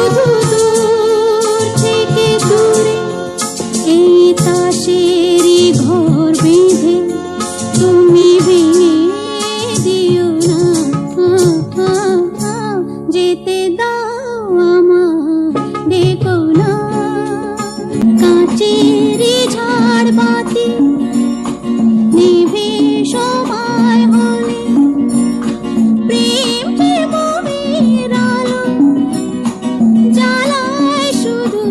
শুধু দূর থেকে দূরে এই তাসেরই ঘর বেঁধে তুমি ভেঙে দিও না, যেতে দাও আমায় ডেকো না। কাঁচেরই ঝাড়বাতি নিভে সময় হলে প্রেম যে মোহের আলো জ্বালায় শুধু